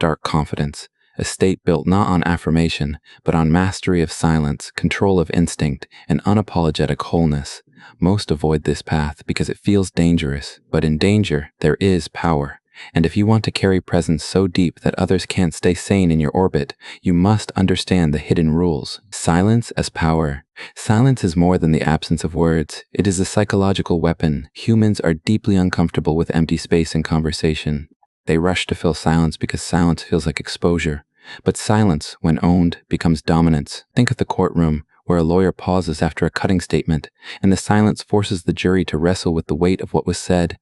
Dark confidence, a state built not on affirmation, but on mastery of silence, control of instinct, and unapologetic wholeness. Most avoid this path because it feels dangerous, but in danger, there is power. And if you want to carry presence so deep that others can't stay sane in your orbit, you must understand the hidden rules. Silence as power. Silence is more than the absence of words. It is a psychological weapon. Humans are deeply uncomfortable with empty space in conversation. They rush to fill silence because silence feels like exposure. But silence, when owned, becomes dominance. Think of the courtroom, where a lawyer pauses after a cutting statement, and the silence forces the jury to wrestle with the weight of what was said.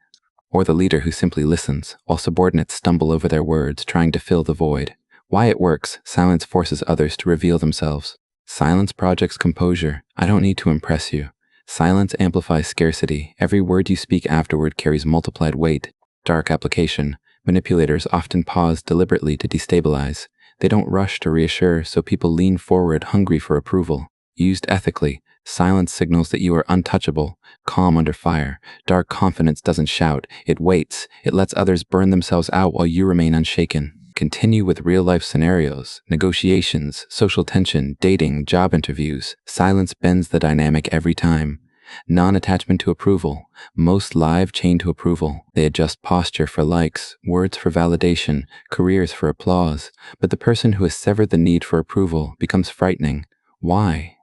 Or the leader who simply listens, while subordinates stumble over their words, trying to fill the void. Why it works, silence forces others to reveal themselves. Silence projects composure. I don't need to impress you. Silence amplifies scarcity. Every word you speak afterward carries multiplied weight. Dark application. Manipulators often pause deliberately to destabilize. They don't rush to reassure, so people lean forward hungry for approval. Used ethically, silence signals that you are untouchable, calm under fire. Dark confidence doesn't shout, it waits. It lets others burn themselves out while you remain unshaken. Continue with real-life scenarios, negotiations, social tension, dating, job interviews. Silence bends the dynamic every time. Non-attachment to approval. Most live chain to approval. They adjust posture for likes, words for validation, careers for applause. But the person who has severed the need for approval becomes frightening. Why?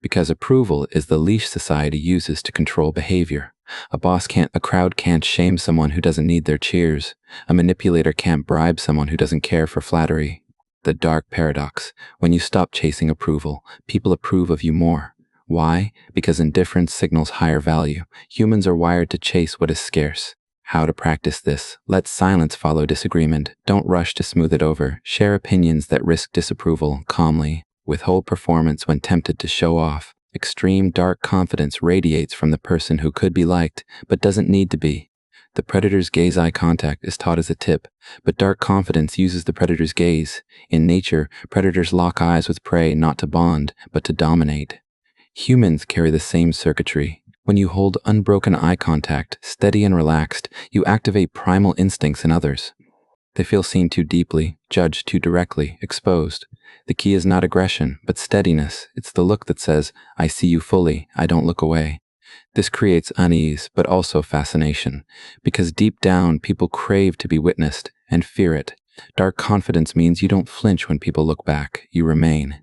Because approval is the leash society uses to control behavior. A crowd can't shame someone who doesn't need their cheers. A manipulator can't bribe someone who doesn't care for flattery. The dark paradox. When you stop chasing approval, people approve of you more. Why? Because indifference signals higher value. Humans are wired to chase what is scarce. How to practice this? Let silence follow disagreement. Don't rush to smooth it over. Share opinions that risk disapproval calmly. Withhold performance when tempted to show off. Extreme dark confidence radiates from the person who could be liked, but doesn't need to be. The predator's gaze eye contact is taught as a tip, but dark confidence uses the predator's gaze. In nature, predators lock eyes with prey not to bond, but to dominate. Humans carry the same circuitry. When you hold unbroken eye contact, steady and relaxed, you activate primal instincts in others. They feel seen too deeply, judged too directly, exposed. The key is not aggression, but steadiness. It's the look that says, I see you fully, I don't look away. This creates unease, but also fascination, because deep down, people crave to be witnessed and fear it. Dark confidence means you don't flinch when people look back, you remain.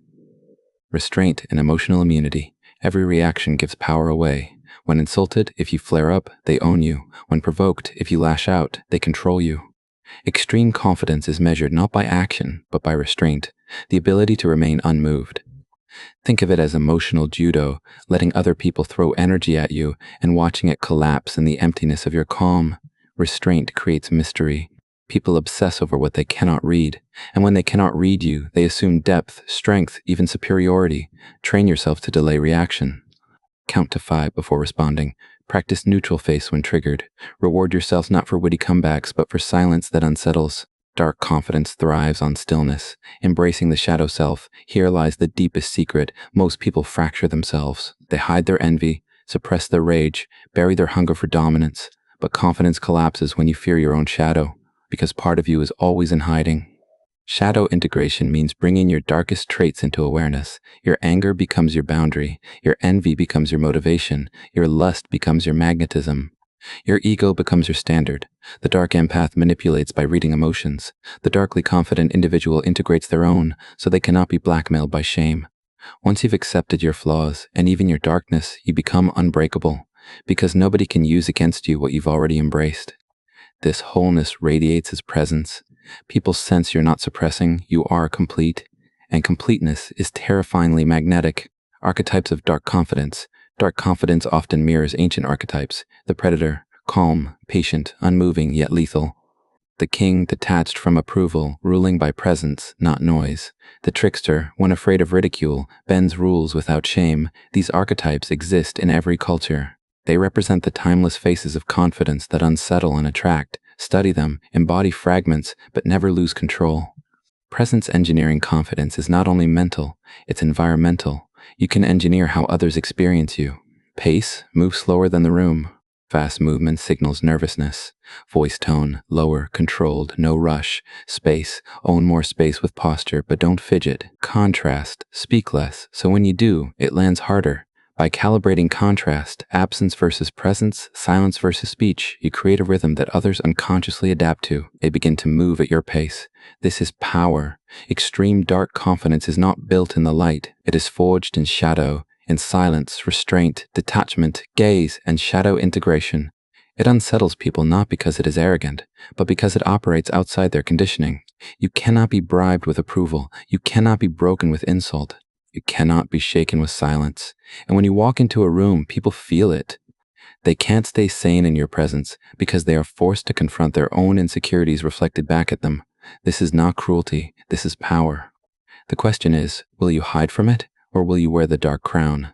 Restraint and emotional immunity. Every reaction gives power away. When insulted, if you flare up, they own you. When provoked, if you lash out, they control you. Extreme confidence is measured not by action, but by restraint, the ability to remain unmoved. Think of it as emotional judo, letting other people throw energy at you and watching it collapse in the emptiness of your calm. Restraint creates mystery. People obsess over what they cannot read, and when they cannot read you, they assume depth, strength, even superiority. Train yourself to delay reaction. Count to 5 before responding. Practice neutral face when triggered. Reward yourself not for witty comebacks, but for silence that unsettles. Dark confidence thrives on stillness. Embracing the shadow self, here lies the deepest secret. Most people fracture themselves. They hide their envy, suppress their rage, bury their hunger for dominance. But confidence collapses when you fear your own shadow, because part of you is always in hiding. Shadow integration means bringing your darkest traits into awareness. Your anger becomes your boundary. Your envy becomes your motivation. Your lust becomes your magnetism. Your ego becomes your standard. The dark empath manipulates by reading emotions. The darkly confident individual integrates their own, so they cannot be blackmailed by shame. Once you've accepted your flaws, and even your darkness, you become unbreakable, because nobody can use against you what you've already embraced. This wholeness radiates as presence. People sense you're not suppressing, you are complete. And completeness is terrifyingly magnetic. Archetypes of dark confidence. Dark confidence often mirrors ancient archetypes. The predator, calm, patient, unmoving, yet lethal. The king, detached from approval, ruling by presence, not noise. The trickster, when afraid of ridicule, bends rules without shame. These archetypes exist in every culture. They represent the timeless faces of confidence that unsettle and attract. Study them, embody fragments, but never lose control. Presence engineering confidence is not only mental, it's environmental. You can engineer how others experience you. Pace, move slower than the room. Fast movement signals nervousness. Voice tone, lower, controlled, no rush. Space, own more space with posture, but don't fidget. Contrast, speak less, so when you do, it lands harder. By calibrating contrast, absence versus presence, silence versus speech, you create a rhythm that others unconsciously adapt to. They begin to move at your pace. This is power. Extreme dark confidence is not built in the light. It is forged in shadow, in silence, restraint, detachment, gaze, and shadow integration. It unsettles people not because it is arrogant, but because it operates outside their conditioning. You cannot be bribed with approval. You cannot be broken with insult. You cannot be shaken with silence. And when you walk into a room, people feel it. They can't stay sane in your presence because they are forced to confront their own insecurities reflected back at them. This is not cruelty. This is power. The question is, will you hide from it, or will you wear the dark crown?